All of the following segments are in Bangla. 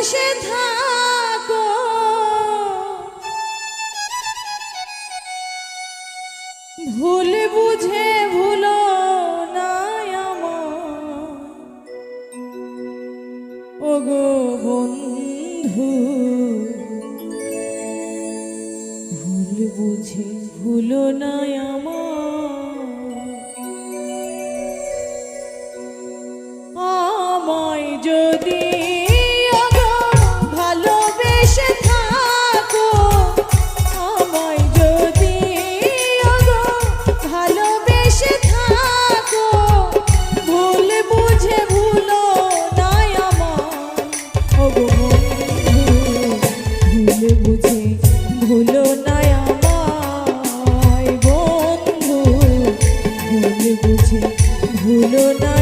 ভালোবেসে থাকো ভুল বুঝে ভুলো না আমার ওগো বন্ধু ভুল বুঝে ভুলো না আমায় যদি ভালোবেসে থাকো আমায় যদি ভালোবেসে থাকো ভুল বুঝে ভুলো না আমায় ওগো বন্ধু ভুল বুঝে ভুলো না আমায় বন্ধু ভুল বুঝে ভুলো না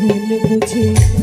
ভুল বুঝে